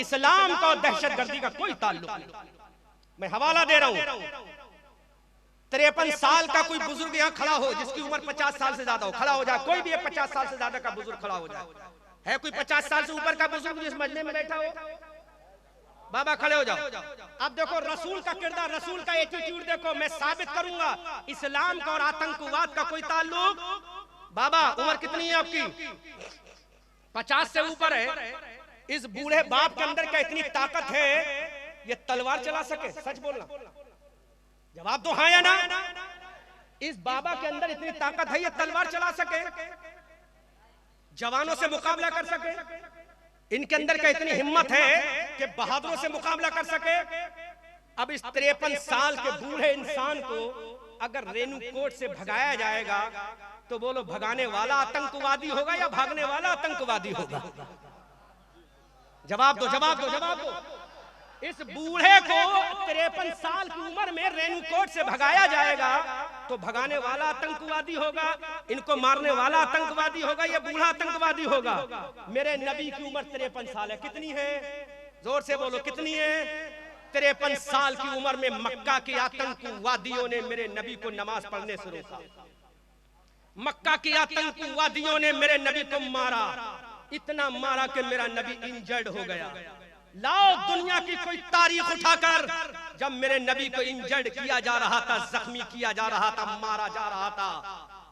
इस्लाम का और दहशतगर्दी का कोई ताल्लुक नहीं। मैं हवाला दे रहा हूं, 53 साल का कोई बुजुर्ग यहाँ खड़ा हो जिसकी उम्र 50 साल से ज्यादा हो, खड़ा हो जाए। कोई भी 50 साल से ज्यादा का बुजुर्ग खड़ा हो जाए। है कोई 50 साल से ऊपर का बुजुर्ग जिस मजलिस में बैठा हो? बाबा खड़े हो जाओ। अब देखो रसूल का किरदार, रसूल का एटीट्यूड देखो। मैं साबित करूंगा इस्लाम का और आतंकवाद का कोई ताल्लुक। बाबा उम्र कितनी है आपकी? 50 से ऊपर है। इस बूढ़े बाप के अंदर क्या इतनी ताकत है ये तलवार चला सके? सच बोलना, जवाब तो हाँ या ना। इस बाबा के अंदर इतनी ताकत है ये तलवार चला सके, जवानों से मुकाबला कर सके? इनके अंदर क्या इतनी हिम्मत है कि बहादुरों से मुकाबला कर सके? अब इस 53 साल के बूढ़े इंसान को अगर रेणुकूट से भगाया जाएगा तो बोलो भगाने वाला आतंकवादी होगा या भागने वाला आतंकवादी होगा? जवाब दो, जवाब दो, जवाब दो। इस बूढ़े को 53 साल की उम्र में रेणुकूट से भगाया जाएगा तो भगाने वाला आतंकवादी होगा, इनको मारने वाला आतंकवादी होगा, या बूढ़ा आतंकवादी होगा? मेरे नबी की उम्र 53 साल है। कितनी है? जोर से बोलो कितनी है? 53 साल की उम्र में मक्का के आतंकवादियों ने मेरे नबी को नमाज पढ़ने से रोका। मक्का के आतंकवादियों ने मेरे नबी को मारा, इतना मारा कि मेरा नबी इंजर्ड हो गया। लाओ दुनिया की कोई तारीख उठाकर, जब मेरे नबी को इंजर्ड किया जा रहा था, जख्मी किया जा रहा था, मारा जा रहा था,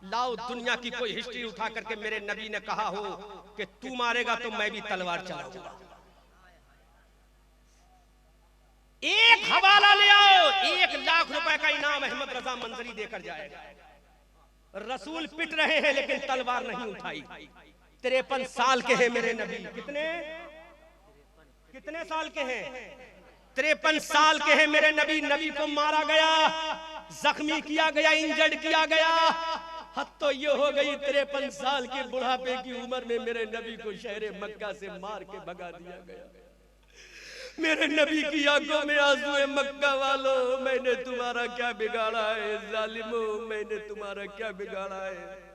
लाओ दुनिया की कोई हिस्ट्री उठा करके मेरे नबी ने कहा हो कि तू मारेगा तो मैं भी तलवार चलाऊंगा। एक हवाला ले आओ, 1 लाख रुपए का इनाम अहमद रजा मंजरी देकर जाएगा। रसूल पिट रहे हैं लेकिन तलवार नहीं उठाई। 53 साल के हैं मेरे नबी। कितने साल के हैं? 53 साल के हैं मेरे नबी। नबी को मारा गया, जख्मी किया गया, इंजर्ड किया गया। हद तो ये हो गई 53 साल के बुढ़ापे की उम्र में मेरे नबी को शहर मक्का से मार के भगा दिया गया। मेरे नबी की आंखों में आंसू है। मक्का वालों, मैंने तुम्हारा क्या बिगाड़ा है? जालिमों, मैंने तुम्हारा क्या बिगाड़ा है?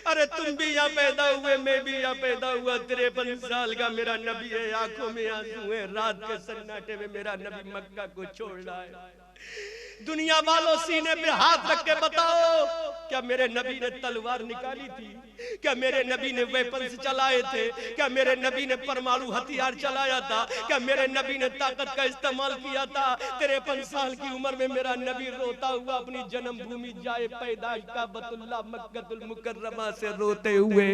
अरे तुम भी यहाँ पैदा हुए, मैं भी यहाँ पैदा हुआ। 53 साल का मेरा नबी है, आंखों में आंसू है। रात के सन्नाटे में मेरा नबी मक्का को छोड़ रहा है। दुनिया वालों सीने पे हाथ रख के बताओ, क्या मेरे नबी ने तलवार निकाली थी? क्या मेरे नबी ने वेपन्स चलाए थे? क्या मेरे नबी ने परमाणु हथियार चलाया था? क्या मेरे नबी ने ताकत का इस्तेमाल किया था? 53 साल की उम्र में मेरा नबी रोता हुआ अपनी जन्मभूमि जाए पैदाइश का बतुल्ला मक्कतुल मुकर्रमा से रोते हुए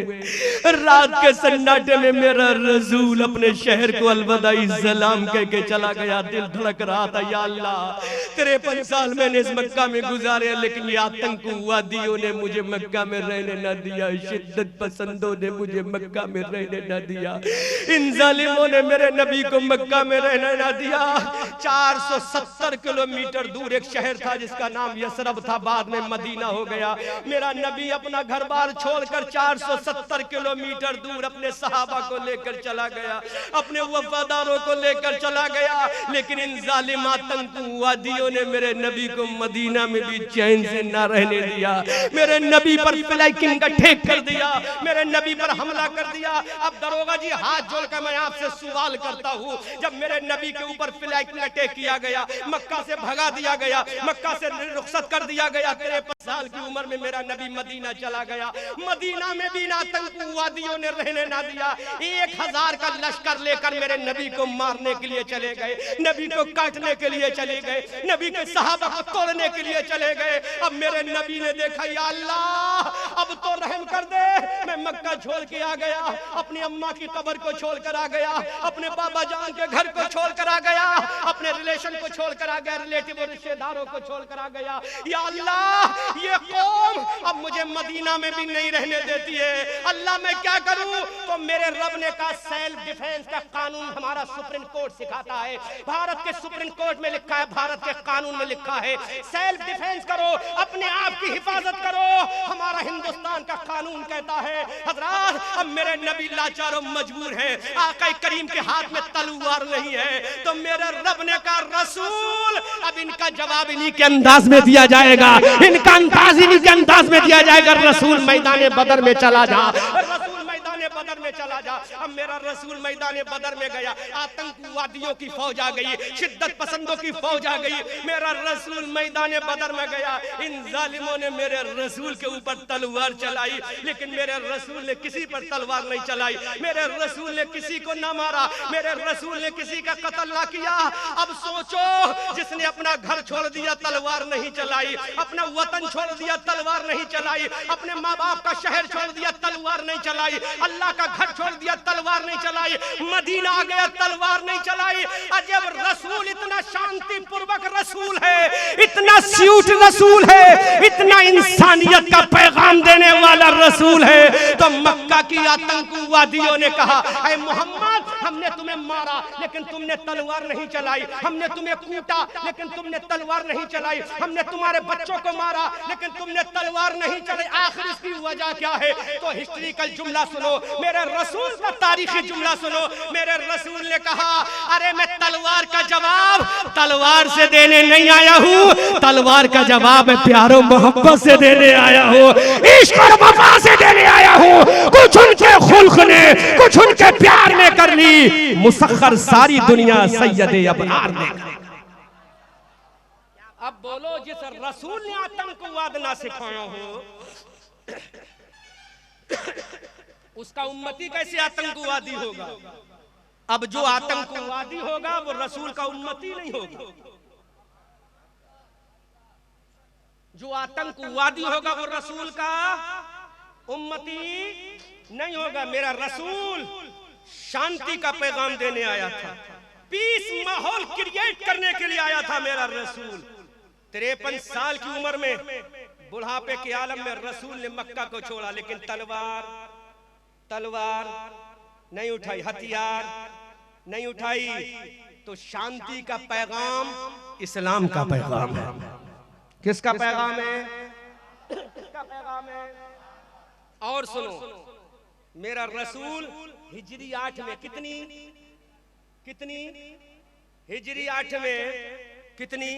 रात के सन्नाटे में मेरा रसूल अपने शहर को अलविदाई सलाम कह के चला गया। दिल धड़क रहा था, या अल्लाह 53 साल मैंने इस मक्का में गुजारे, लेकिन ये आतंकवादियों ने मुझे मक्का में रहने न दिया, शिद्दत पसंदों ने मुझे मक्का में रहने न दिया, इन जालिमों ने मेरे नबी को मक्का में रहने न दिया। 470 किलोमीटर दूर एक शहर था जिसका नाम यसरब था, बाद में मदीना हो गया। मेरा नबी अपना घर बार छोड़कर 470 किलोमीटर दूर अपने सहाबा को लेकर चला गया, अपने वफादारों को लेकर चला गया। लेकिन इन जालिम आतंकवादियों ने मेरे नबी को मदीना में भी चैन से ना रहने दिया। मेरे नबी पर फ्लैकिंग का ठेक कर दिया, मेरे नबी पर हमला कर दिया। अब दरोगा जी हाथ जोड़कर मैं आपसे सवाल करता हूँ, जब मेरे नबी के ऊपर फ्लैकिंग अटैक किया गया, मक्का से भगा दिया गया, मक्का से रुखसत कर दिया गया, 53 साल की उम्र में मेरा नबी मदीना चला गया। मदीना में भी आतंकवादियों ने रहने ना दिया। 1000 का लश्कर लेकर मेरे नबी को मारने के लिए चले गए, नबी को काटने के लिए चले गए, नबी के सहाबा को तोड़ने के लिए चले गए। अब मेरे नबी ने देखा, या अल्लाह अब तो रहम कर दे, मैं मक्का छोड़ के आ गया, अपनी अम्मा की कब्र को छोड़कर आ गया, अपने बाबा जान के घर को छोड़कर आ गया, अपने रिलेशन को छोड़कर आ गया, रिलेटिव और रिश्तेदारों को छोड़कर आ गया। या अल्लाह ये कौम अब मुझे मदीना में भी नहीं रहने देती है, अल्लाह मैं क्या करूं? तो मेरे रब ने कहा सेल्फ डिफेंस का कानून हमारा सुप्रीम कोर्ट सिखाता है, भारत के सुप्रीम कोर्ट में लिखा है, भारत के कानून में लिखा है, सेल्फ डिफेंस करो, अपने आप की हिफाजत करो, हमारा हिंदुस्तान का कानून कहता है। हजरात अब मेरे नबी लाचार और मजबूर है, आका करीम के हाथ में तलवार नहीं है, तो मेरे रब ने कहा रसूल अब इनका जवाब इन्हीं के अंदाज में दिया जाएगा, इनका अंदाज इन्हीं के अंदाज में दिया जाएगा। रसूल मैदान बदर में चला जा, रसूल मैदान बदर में चला जा। अब मेरा रसूल मैदान बदर में गया, आतंकवादियों की फौज आ गई, शिद्दत पसंदों की फौज आ गई, मेरा रसूल मैदान बदर में गया। इन जालिमों ने मेरे रसूल के ऊपर तलवार चलाई, लेकिन मेरे रसूल ने किसी पर तलवार नहीं चलाई, मेरे रसूल ने किसी को ना मारा, मेरे रसूल ने किसी का कत्ल ना किया। अब सोचो, जिसने अपना घर छोड़ दिया तलवार नहीं चलाई, अपना वतन छोड़ दिया तलवार नहीं चलाई, अपने माँ बाप का शहर छोड़ दिया तलवार नहीं चलाई, अल्लाह का घर छोड़ दिया तलवार नहीं चलाई, मदीना आ गया तलवार नहीं चलाई। अजब रसूल, इतना शांति पूर्वक रसूल है, इतना स्वीट रसूल है, इतना इंसानियत का पैगाम देने वाला रसूल है। तो मक्का की आतंकवादियों ने कहा, ऐ मोहम्मद, हमने तुम्हें मारा लेकिन तुमने तलवार नहीं चलाई, हमने तुम्हें कूटा लेकिन तुमने तलवार नहीं चलाई, हमने तुम्हारे बच्चों को मारा लेकिन तुमने तलवार नहीं चलाई, आखिर इसकी वजह क्या है? तो हिस्ट्रिकल जुमला सुनो, मेरे रसूल का तारीखी जुमला सुनो। मेरे रसूल ने कहा, अरे मैं तलवार का जवाब तलवार से देने नहीं आया हूँ, तलवार का जवाब मैं प्यारो मोहब्बत से देने आया हूँ, इश्क और वफा से देने आया हूँ। कुछ उनके खुल्क ने, कुछ उनके प्यार ने कर ली, मुसख्खर सारी दुनिया सैयदे अबरार ने। अब बोलो, जिस रसूल ने आतंकवाद ना सिखाया हो, उसका उम्मती कैसे आतंकवादी होगा? अब जो आतंकवादी होगा वो रसूल का उम्मती नहीं होगा, जो आतंकवादी होगा वो रसूल का उम्मती नहीं होगा। मेरा रसूल शांति का पैगाम देने आया था, पीस माहौल क्रिएट करने के लिए आया था मेरा रसूल। 53 साल की उम्र में, बुढ़ापे के आलम में रसूल ने मक्का को छोड़ा, लेकिन तलवार नहीं उठाई, हथियार नहीं उठाई। तो शांति का पैगाम इस्लाम का पैगाम है। किसका पैगाम है? किसका पैगाम है? और सुनो, मेरा रसूल हिजरी 8 में कितनी हिजरी 8 में कितनी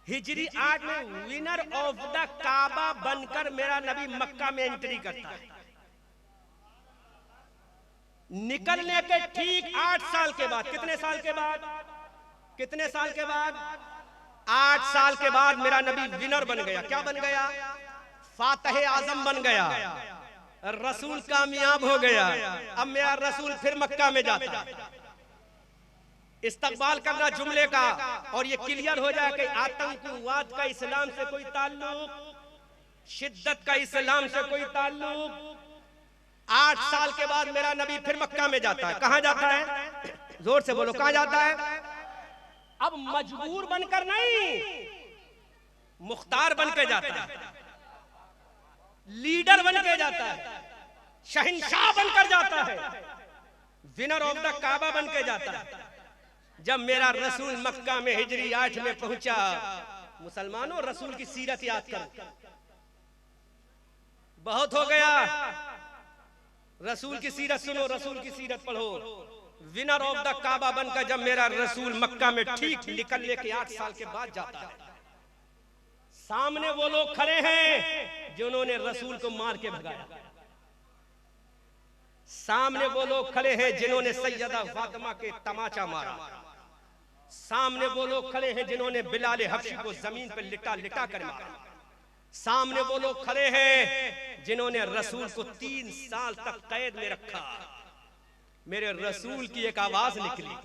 हिजरी 8 में विनर ऑफ द काबा बनकर मेरा नबी मक्का में एंट्री करता है। निकलने के ठीक 8 साल के बाद, कितने साल के बाद? 8 साल के बाद मेरा नबी विनर बन गया। क्या बन गया? फातह आजम बन गया, रसूल कामयाब हो गया। अब मेरा रसूल फिर मक्का में जाता है। इस्तकबाल करना जुमले का, और ये क्लियर हो जाए कि आतंकवाद का इस्लाम से कोई ताल्लुक, शिद्दत का इस्लाम से कोई ताल्लुक। 8 साल के बाद मेरा नबी फिर मक्का में जाता है। कहां जाता है? जोर से बोलो, कहां जाता है? अब मजबूर बनकर नहीं, मुख्तार बन के जाता है, लीडर बन के जाता है, शहंशाह बनकर जाता है, विनर ऑफ द काबा बन के जाता है। जब मेरा रसूल मक्का में हिजरी 8 में पहुंचा, मुसलमानों रसूल की सीरत याद करो, बहुत हो गया। रसूल की सीरत सुनो, रसूल की सीरत पढ़ो। विनर ऑफ द काबा बनकर जब मेरा रसूल मक्का में ठीक निकलने के 8 साल के बाद जाता है, सामने वो लोग खड़े हैं जिन्होंने रसूल को मार के भगाया, सामने वो लोग खड़े हैं जिन्होंने सैयदा फातिमा के तमाचा मारा, सामने वो लोग खड़े हैं जिन्होंने बिलाल हबशी को जमीन पर लिटा लिटा कर मारा, सामने वो लोग खड़े हैं जिन्होंने रसूल को 3 साल तक कैद में रखा। मेरे रसूल की एक आवाज निकली,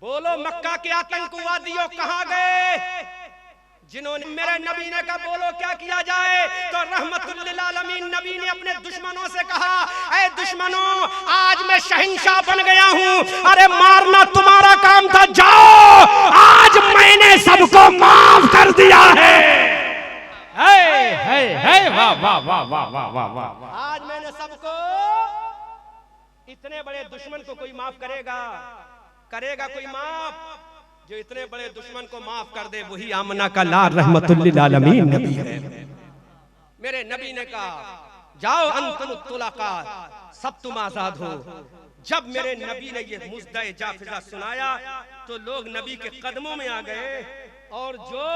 बोलो मक्का के आतंकवादियों कहां गए? जिन्होंने मेरे नबी ने कहा बोलो क्या किया जाए, तो रहमतुल लिल आलमीन नबी ने अपने दुश्मनों से कहा, ऐ दुश्मनों, आज मैं शहंशाह बन गया हूं, अरे मारना तुम्हारा काम था, जाओ, आज मैंने सबको माफ कर दिया है। वाह वाह वाह वाह वाह वाह वाह, आज मैंने सबको, इतने बड़े दुश्मन को कोई माफ करेगा कोई माफ? जो इतने बड़े दुश्मन को माफ कर दे वही आमना का लाल रहमतुल लिल आलमीन नबी है। मेरे नबी ने कहा जाओ अंतुम तुलका, सब तुम आजाद हो। जब मेरे नबी ने ये मुज़्दए जाफिज़ा सुनाया तो लोग नबी के कदमों में आ गए, और जो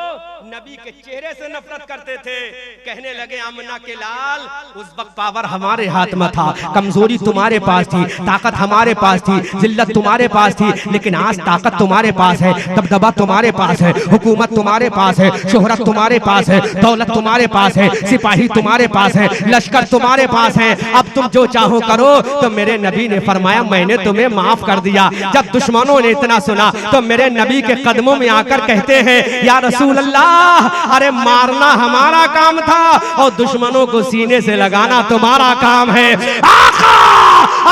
नबी के चेहरे से नफरत करते थे कहने लगे आमना के लाल, उस वक्त पावर हमारे हाथ में था, कमजोरी तुम्हारे पास थी, ताकत हमारे पास थी, जिल्लत तुम्हारे पास थी, लेकिन आज ताकत तुम्हारे पास है, दबदबा तुम्हारे पास है, हुकूमत तुम्हारे पास है, शोहरत तुम्हारे पास है, दौलत तुम्हारे पास है, सिपाही तुम्हारे पास है, लश्कर तुम्हारे पास है, अब तुम जो चाहो करो। तो मेरे नबी ने फरमाया मैंने तुम्हें माफ कर दिया। जब दुश्मनों ने इतना सुना तो मेरे नबी के कदमों में आकर कहते हैं या रसूल अल्लाह, अरे मारना हमारा काम था और दुश्मनों को सीने से लगाना तुम्हारा काम है। आका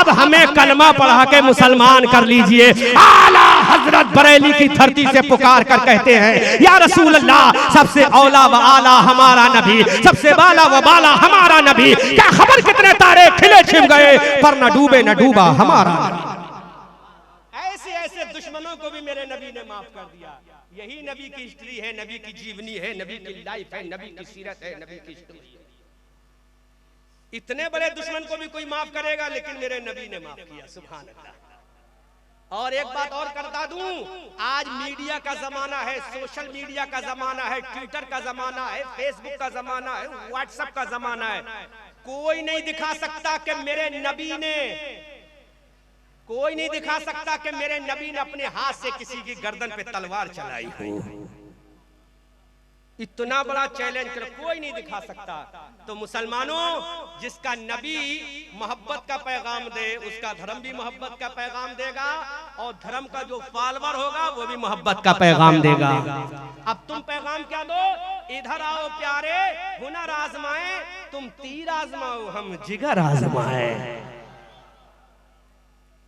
अब हमें कलमा पढ़ा के मुसलमान कर लीजिए। आला हजरत बरेली की धरती से पुकार कर कहते हैं या रसूल अल्लाह, सबसे औला व आला हमारा नबी, सबसे बाला व बाला हमारा नबी। क्या खबर कितने तारे खिले छिप गए पर न डूबे न डूबा हमारा नबी। ऐसे ऐसे दुश्मनों को भी मेरे नबी ने माफ कर दिया। यही नबी की हिस्ट्री है, नबी की जीवनी है, नबी की लाइफ है, नबी की सीरत है, नबी की हिस्ट्री है। इतने बड़े दुश्मन को भी कोई माफ करेगा, लेकिन मेरे नबी ने माफ किया। सुभान अल्लाह। और एक बात और करता दूं, आज मीडिया का जमाना है, सोशल मीडिया का जमाना है, ट्विटर का जमाना है, फेसबुक का जमाना है, व्हाट्सएप का जमाना है। कोई नहीं दिखा सकता कि मेरे नबी ने, कोई नहीं दिखा सकता कि मेरे नबी ने अपने हाथ से किसी की गर्दन पे तलवार चलाई हो। इतना बड़ा चैलेंज कर कोई नहीं दिखा सकता। तो मुसलमानों, जिसका नबी मोहब्बत का पैगाम दे, उसका धर्म भी मोहब्बत का पैगाम देगा, और धर्म का जो फॉलोअर होगा वो भी मोहब्बत का पैगाम देगा। अब तुम पैगाम क्या दो? इधर आओ प्यारे, हुनर आजमाए, तुम तीर आजमाओ, हम जिगर आजमाए।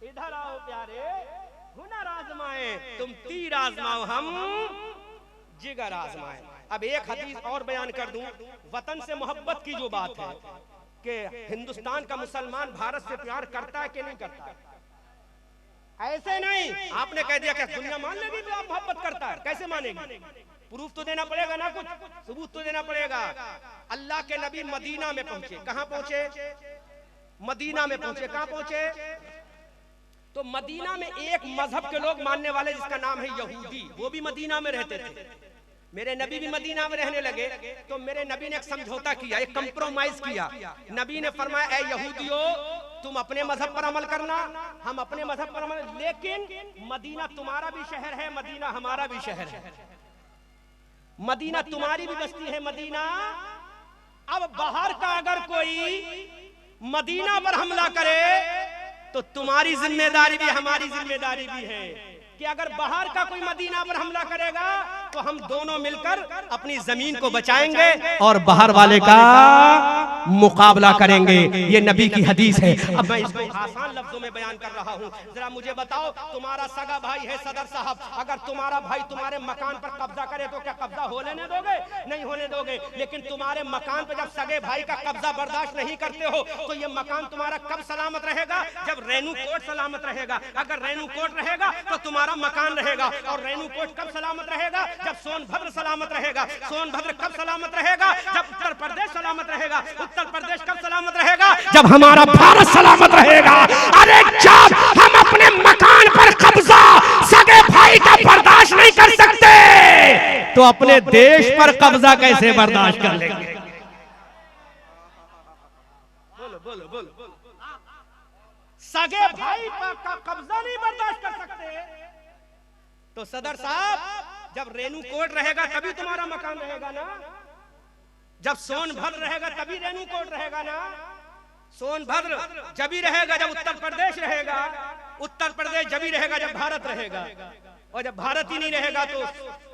इधर आओ प्यारे, हुनर आजमाए, तुम तीर आजमाओ, हम जिगर आजमाए। अब एक हदीस और बयान कर दूं, वतन से मोहब्बत की जो बात है कि हिंदुस्तान का मुसलमान भारत से प्यार करता है कि नहीं करता है? ऐसे नहीं आपने कह दिया कि दुनिया मान लेगी कि आप मोहब्बत करता है, कैसे मानेगी? प्रूफ तो देना पड़ेगा ना, कुछ सबूत तो देना पड़ेगा। अल्लाह के नबी मदीना में पहुंचे। कहां पहुंचे? मदीना में पहुंचे। कहां पहुंचे? तो मदीना में एक मजहब के लोग मानने वाले, जिसका नाम है यहूदी, वो भी मदीना में रहते थे। मेरे नबी भी मदीना में रहने लगे, तो मेरे नबी ने एक समझौता किया, एक कंप्रोमाइज किया। नबी ने फरमाया ऐ यहूदियों, तुम अपने मजहब पर अमल करना, हम अपने मजहब पर अमल, लेकिन मदीना तुम्हारा भी शहर है, मदीना हमारा भी शहर है, मदीना तुम्हारी भी बस्ती है मदीना। अब बाहर का अगर कोई मदीना पर हमला करे तो तुम्हारी जिम्मेदारी भी हमारी जिम्मेदारी भी है कि अगर बाहर का कोई मदीना पर हमला करेगा तो हम दोनों मिलकर अपनी जमीन को बचाएंगे और बाहर वाले का मुकाबला करेंगे। ये नबी की हदीस है। अब मैं इसको आसान लफ्जों में बयान कर रहा हूँ। जरा मुझे बताओ, तुम्हारा सगा भाई है सदर साहब, अगर तुम्हारा भाई तुम्हारे मकान पर कब्जा करे तो क्या कब्जा हो लेने दोगे? नहीं होने दोगे। लेकिन तुम्हारे मकान पर जब सगे भाई का कब्जा बर्दाश्त नहीं करते हो तो ये मकान तुम्हारा कब सलामत रहेगा? जब रेणुकोट सलामत रहेगा। अगर रेणुकोट रहेगा तो तुम्हारा मकान रहेगा। और रेणुकोट कब सलामत रहेगा? जब सोनभद्र सलामत रहेगा। सोनभद्र कब सलामत रहेगा? जब उत्तर प्रदेश सलामत रहेगा। उत्तर प्रदेश कब सलामत रहेगा? जब हमारा भारत सलामत रहेगा। अरे जब हम अपने मकान पर कब्जा सगे भाई का बर्दाश्त नहीं कर सकते तो अपने देश पर कब्जा कैसे बर्दाश्त कर लेंगे? बोलो बोलो बोलो। सगे भाई का कब्जा नहीं बर्दाश्त कर सकते तो सदर साहब, जब रेणुकोट रहेगा तभी तुम्हारा मकान रहेगा ना। जब सोनभद्र रहेगा तभी रेणुकोट रहेगा ना। सोनभद्र जब ही रहेगा जब उत्तर प्रदेश रहेगा। उत्तर प्रदेश जब ही रहेगा जब भारत रहेगा। और जब भारत ही नहीं रहेगा तो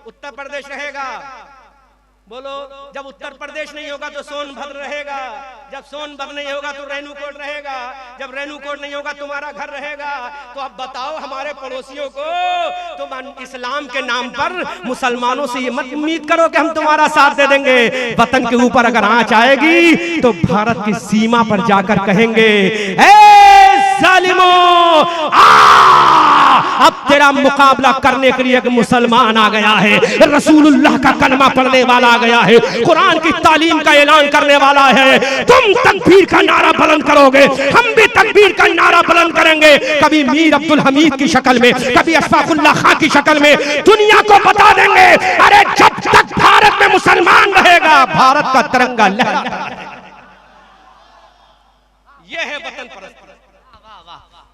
उत्तर प्रदेश रहेगा। बोलो, जब उत्तर प्रदेश नहीं होगा तो सोनभद्र रहेगा। जब सोनभद्र नहीं होगा तो रेणुकोट रहेगा। जब रेणुकोट नहीं होगा तुम्हारा घर रहेगा। तो अब बताओ हमारे पड़ोसियों को, तुम इस्लाम के नाम पर मुसलमानों से ये मत उम्मीद करो कि हम तुम्हारा साथ दे देंगे। वतन के ऊपर अगर आंच आएगी तो भारत की सीमा पर जाकर कहेंगे, ए जालिमों, अब तेरा मुकाबला करने के लिए एक मुसलमान आ गया है, रसूलुल्लाह का कलमा पढ़ने वाला आ गया है, कुरान की तालीम का ऐलान करने वाला है। तुम तकबीर का नारा बुलंद करोगे, हम भी तकबीर का नारा बुलंद करेंगे। कभी मीर अब्दुल हमीद की शक्ल में, कभी अशफाकुल्लाह खां की शक्ल में दुनिया को बता देंगे, अरे जब तक भारत में मुसलमान रहेगा भारत का तिरंगा लहराता रहेगा। यह है वतन परस्त।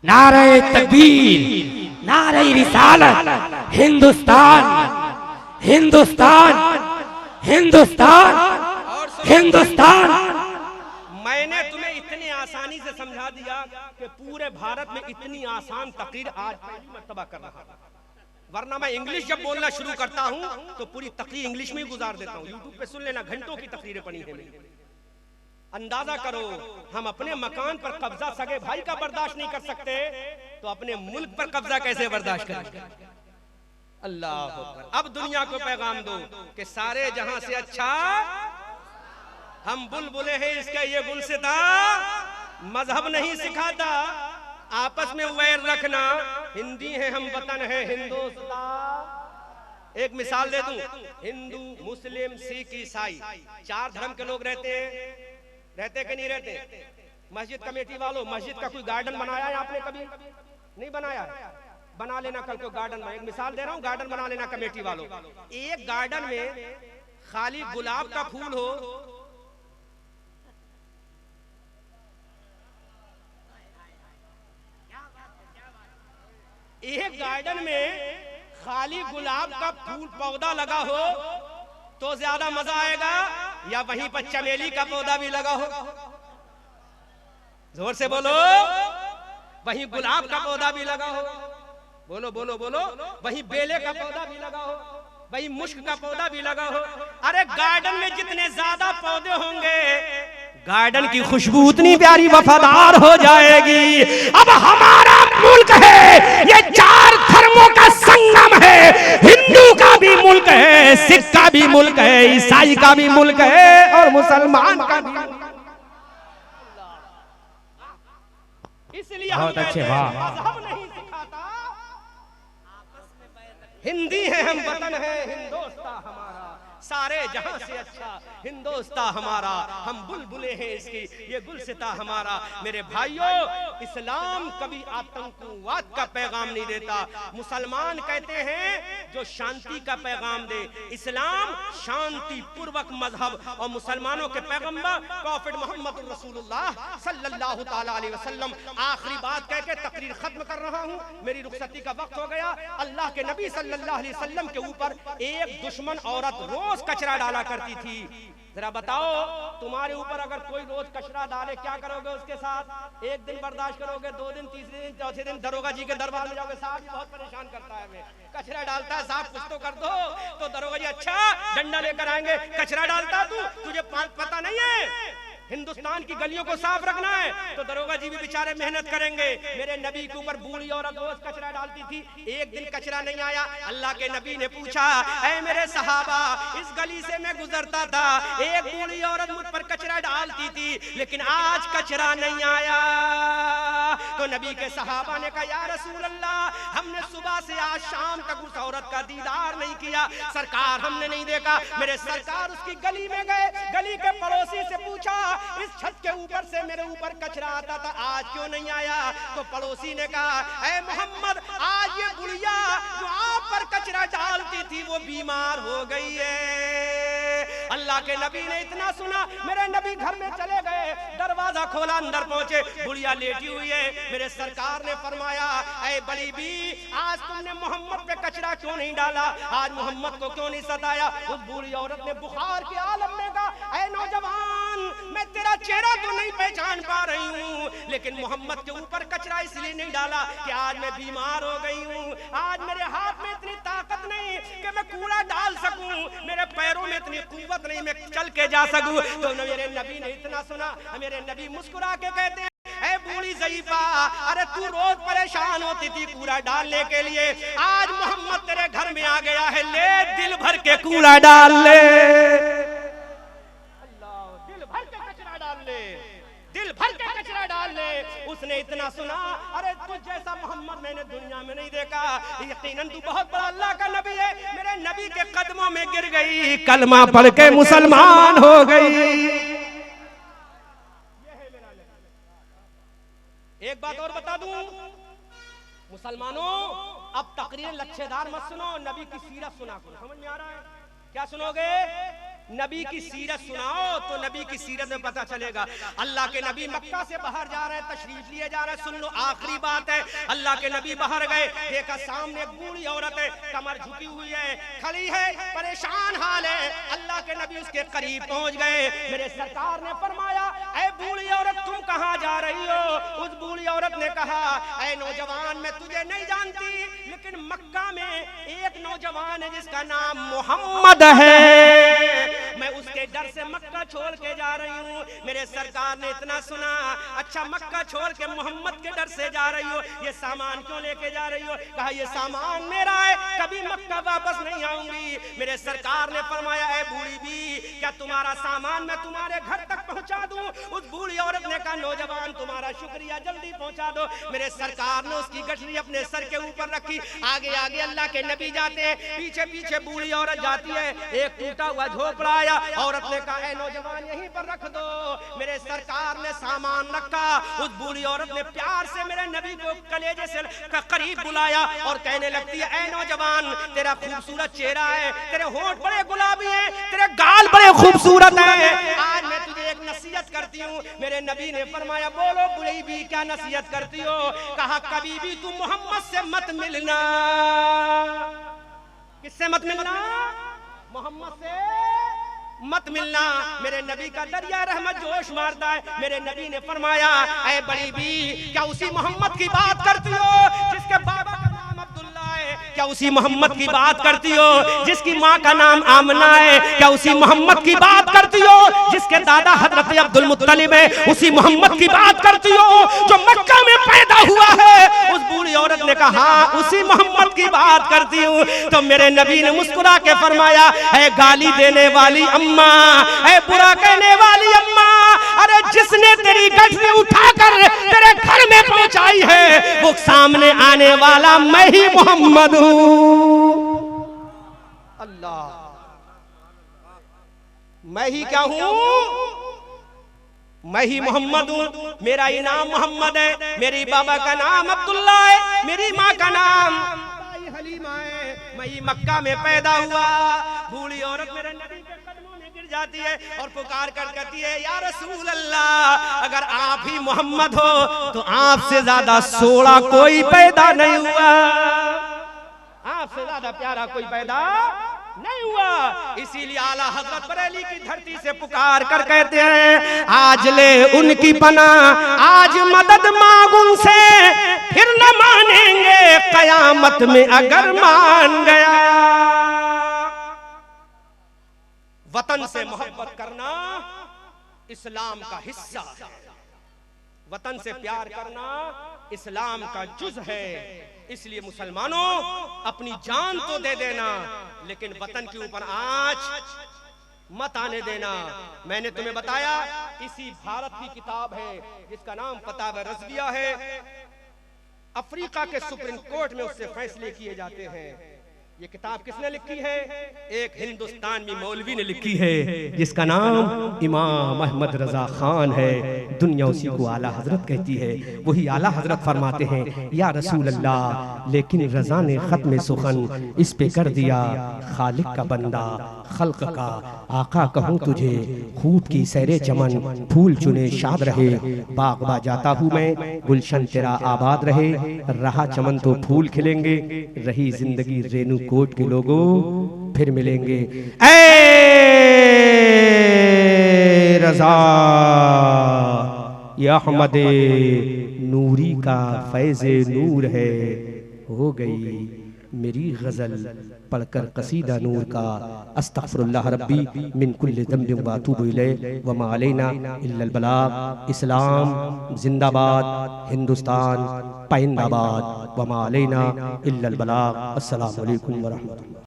नारे तकबीर, नारे रिसालत, हिंदुस्तान हिंदुस्तान हिंदुस्तान हिंदुस्तान। मैंने तुम्हें इतनी आसानी से समझा दिया कि पूरे भारत में इतनी आसान तकरीर आज पहली मर्तबा कर रहा था, वरना मैं इंग्लिश जब बोलना शुरू करता हूं तो पूरी तकरीर इंग्लिश में ही गुजार देता हूं। यूट्यूब पे सुन लेना, घंटों की तकरीरें पड़ी हैं मेरी। अंदाजा करो, हम अपने मकान पर कब्जा सगे भाई का बर्दाश्त नहीं कर सकते तो अपने मुल्क पर कब्जा कैसे बर्दाश्त करेंगे? अल्लाह अकबर। अब दुनिया को पैगाम दो कि सारे जहां से अच्छा हम बुलबुले हैं, इसका ये गुलसिता मजहब नहीं सिखाता। आपस में वैर रखना, हिंदी है हम, वतन है हिंदुस्तान। एक मिसाल दे दूं, हिंदू मुस्लिम सिख ईसाई 4 धर्म के लोग रहते कि नहीं रहते? मस्जिद कमेटी वालों, मस्जिद का कोई गार्डन बनाया है आपने? कभी नहीं बनाया? बना लेना कल को गार्डन में। एक मिसाल दे रहा हूं, गार्डन बना लेना कमेटी वालों। एक गार्डन में खाली गुलाब का फूल हो, एक गार्डन में खाली गुलाब का फूल पौधा लगा हो तो ज्यादा मजा आएगा, या वहीं पर चमेली का पौधा भी लगा हो? जोर से बोलो। वहीं गुलाब का पौधा भी लगा हो, बोलो बोलो बोलो। वहीं बेले का पौधा भी लगा हो, वहीं मुश्क का पौधा भी लगा हो। अरे गार्डन में जितने ज्यादा पौधे होंगे गार्डन की खुशबू उतनी प्यारी वफादार हो जाएगी। अब हमारा मुल्क है, ये 4 धर्मों का संगम है। हिंदू का भी मुल्क है, सिख का भी मुल्क है, ईसाई का भी मुल्क है और मुसलमान का भी। इसलिए बहुत अच्छे, मजहब नहीं सिखाता, हिंदी है हम, वतन है हिंदुस्तान हमारा, सारे जहां से अच्छा हिंदुस्तान हमारा, हम बुलबुले हैं इसकी, ये गुलसिता हमारा। मेरे भाइयों, इस्लाम कभी आतंकवाद का पैगाम नहीं देता। मुसलमान कहते हैं जो शांति का पैगाम दे। इस्लाम शांति पूर्वक मजहब और मुसलमानों के पैगंबर प्रॉफिट मोहम्मद रसूलुल्लाह सल्लल्लाहु ताला अलैहि वसल्लम। आखिरी बात कह के तकरीर खत्म कर रहा हूं, मेरी रुखसती का वक्त हो गया। अल्लाह के नबी सल्लल्लाहु अलैहि वसल्लम के ऊपर एक दुश्मन औरत रोज कचरा डाला करती थी। जरा बताओ, तुम्हारे ऊपर अगर कोई रोज कचरा डाले क्या करोगे उसके साथ? एक दिन बर्दाश्त करोगे, 2 दिन, तीसरे दिन, चौथे दिन दरोगा जी के दरबार में जाओगे, साहब बहुत परेशान करता है हमें, कचरा डालता है, साहब कुछ तो कर दो। तो दरोगा जी अच्छा डंडा लेकर आएंगे, कचरा डालता तू, तुझे पता नहीं है हिंदुस्तान की गलियों को साफ रखना है? तो दरोगा जी भी बेचारे मेहनत करेंगे। मेरे नबी के ऊपर बूढ़ी औरत रोज कचरा डालती थी, एक दिन कचरा नहीं आया। अल्लाह के नबी ने पूछा, ऐ मेरे सहाबा, इस गली से मैं गुजरता था, एक बूढ़ी औरत मुझ पर कचरा डालती थी, लेकिन आज कचरा नहीं आया। तो नबी के सहाबा ने कहा, या रसूल अल्लाह, हमने सुबह से आज शाम तक उस औरत का दीदार नहीं किया, सरकार हमने नहीं देखा। मेरे सरकार उसकी गली में गए, गली के पड़ोसी से पूछा, इस छत के ऊपर से मेरे ऊपर कचरा आता था, आज क्यों नहीं आया? तो पड़ोसी ने कहा, ऐ मोहम्मद, आज ये बुढ़िया जो आप पर कचरा डालती थी वो बीमार हो गई है। अल्लाह के नबी ने इतना सुना, मेरे नबी घर में चले गए, दरवाजा खोला, अंदर पहुंचे, बुढ़िया लेटी हुई है। मेरे सरकार ने फरमाया, ऐ बड़ी बी, आज तुमने मोहम्मद पे कचरा क्यों नहीं डाला? आज मोहम्मद को क्यों नहीं सताया? उस बूढ़ी औरत ने बुखार के आलम में कहा, ऐ नौजवान, मैं तेरा चेहरा तो नहीं पहचान पा रही हूँ, लेकिन मोहम्मद के ऊपर कचरा इसलिए नहीं डाला कि आज मैं बीमार हो गई हूँ, आज मेरे हाथ में इतनी ताकत नहीं कि मैं कूड़ा डाल सकूं, मेरे पैरों में इतनी कुव्वत नहीं मैं चल के जा सकूं। तो मेरे नबी ने इतना सुना, मेरे नबी मुस्कुरा के कहते हैं, ऐ बूढ़ी ज़ईफा, अरे तू रोज परेशान होती थी कूड़ा डालने के लिए, आज मोहम्मद तेरे घर में आ गया है, ले दिल भर के कूड़ा डाल ले, दिल भर के कचरा डाल ले, उसने इतना सुना, अरे तुझ जैसा मोहम्मद मैंने दुनिया में नहीं देखा, यकीनन तू बहुत बड़ा अल्लाह का नबी है। मेरे नबी के कदमों में गिर गई, कलमा पढ़ के मुसलमान हो गई। एक बात और बता दूं मुसलमानों, अब तकरीर लच्छेदार मत सुनो, नबी की सीरत सुना करो। समझ में आ रहा है? क्या सुनोगे? नबी की सीरत सुनाओ तो नबी की सीरत में पता चलेगा। अल्लाह के नबी मक्का से बाहर जा रहे हैं, तशरीफ लिए जा रहे हैं। सुन लो, आखिरी बात है। अल्लाह के नबी बाहर गए, देखा सामने एक बूढ़ी औरत है, कमर झुकी हुई है, खड़ी है, परेशान हाल है। अल्लाह के नबी उसके करीब पहुंच गए। मेरे सरकार ने फरमाया, ऐ बूढ़ी औरत तुम कहां जा रही हो? उस बूढ़ी औरत ने कहा, ऐ नौजवान मैं तुझे नहीं जानती, लेकिन मक्का में एक नौजवान है जिसका नाम मोहम्मद है, मैं उसके डर से मक्का छोड़ के जा रही हूँ। मेरे सरकार ने इतना सुना, अच्छा मक्का छोड़ के मोहम्मद के डर से जा रही हो, ये सामान क्यों लेके जा रही हो? कहा ये सामान मेरा है, कभी मक्का वापस नहीं आऊंगी। मेरे सरकार ने फरमाया, ऐ बूढ़ी भी, क्या तुम्हारा सामान मैं तुम्हारे घर तक पहुंचा दूं? उस बूढ़ी औरत ने कहा, नौजवान तुम्हारा शुक्रिया, जल्दी पहुंचा दो। मेरे सरकार ने उसकी गठरी अपने सर के ऊपर रखी, आगे आगे अल्लाह के नबी जाते हैं, पीछे पीछे बूढ़ी औरत जाती है। एक टूटा हुआ झोपड़ा आया, औरत ने कहा, ऐ नौजवान यहीं पर रख दो। मेरे सरकार ने सामान रखा, उस बूढ़ी औरत ने प्यार से मेरे नबी को कलेजे से करीब बुलाया और कहने लगती है, ऐ नौजवान तेरा खूबसूरत चेहरा है, तेरे होंठ बड़े गुलाबी हैं, तेरे गाल बड़े खूबसूरत हैं, आज मैं तुझे एक नसीहत करती हूँ। मेरे नबी ने फरमाया, बोलो बूढ़ी भी क्या नसीहत करती हो? कहा, कभी भी तू मोहम्मद से मत मिलना। किससे मत मिलना? मोहम्मद से मत मिलना। मेरे नबी का दरिया रहमत जोश मारता है। मेरे नबी ने फरमाया, ऐ बड़ी भी, क्या उसी मोहम्मद की बात करती हो जिसके बाबा का नाम अब्दुल्ला है? क्या उसी मोहम्मद की बात करती हो जिसकी माँ का नाम आमना है? क्या उसी मोहम्मद की बात करती हो जिसके दादा हजरत अब्दुल मुत्तलिब है? उसी मोहम्मद की बात करती हो जो मक्का में पैदा हुआ है? उस बूढ़ी औरत ने कहा, हाँ उसी मोहम्मद की बात करती हूँ। तो मेरे नबी ने मुस्कुरा के फरमाया, ऐ गाली देने वाली अम्मा, ऐ बुरा कहने वाली अम्मा, अरे जिसने तेरी गठरी उठाकर तेरे घर में पहुंचाई है, वो सामने आने वाला मैं ही मोहम्मद हूँ। अल्लाह, मैं ही क्या हूँ? मैं ही मोहम्मद हूँ। मेरा ही नाम मोहम्मद है, मेरी बाबा का नाम अब्दुल्ला है, मेरी माँ का नाम हलीमा है, मैं ही मक्का में पैदा हुआ। बूढ़ी औरत मेरे नबी के कदमों में गिर जाती है और पुकार कर कहती है, या रसूल अल्लाह, अगर आप ही मोहम्मद हो तो आपसे ज्यादा सोड़ा कोई पैदा नहीं हुआ, आपसे ज्यादा प्यारा कोई पैदा नहीं हुआ। इसीलिए आला हजरत बरेली की धरती से पुकार कर कहते हैं, आज ले उनकी पनाह, आज मदद मांगू से, फिर न मानेंगे कयामत में अगर मान गया। वतन से मोहब्बत करना इस्लाम का हिस्सा है, वतन से प्यार करना इस्लाम का जुज है। इसलिए मुसलमानों, अपनी जान तो दे देना, लेकिन वतन के ऊपर आंच मत आने देना। मैंने तुम्हें बताया, इसी भारत की किताब है जिसका नाम फतावा रज़विया है, अफ्रीका के सुप्रीम कोर्ट में उससे फैसले किए जाते हैं। ये किताब किसने लिखी है? एक हिंदुस्तानी मौलवी ने लिखी है जिसका नाम इमाम अहमद रजा खान है। दुनिया उसी को आला हजरत कहती है। वही आला हजरत फरमाते हैं, या रसूल अल्लाह, लेकिन रजा ने खत्म सुखन इस पे कर दिया, खालिक का बंदा, खल्क का आका कहूँ तुझे, खूब की सैरे चमन, फूल चुने शाद रहे, बाग बा जाता हूँ मैं, गुलशन तेरा आबाद रहे, रहा चमन तो फूल खिलेंगे, रही जिंदगी रेणु कोट के लोगों फिर मिलेंगे। ऐ रज़ा, ये अहमद नूरी का फैज़े नूर है। हो गई मेरी गजल पढ़कर कसीदा नूर का। अस्तगफिरुल्लाह रब्बी मिन कुल्लि ज़ंबिन व अतूबु इलैहि व मा अलैना इल्लल बलाग। इस्लाम जिंदाबाद, हिंदुस्तान पाइंदाबाद, व मा अलैना इल्लल बलाग। अस्सलामु अलैकुम व रहमतुल्लाह।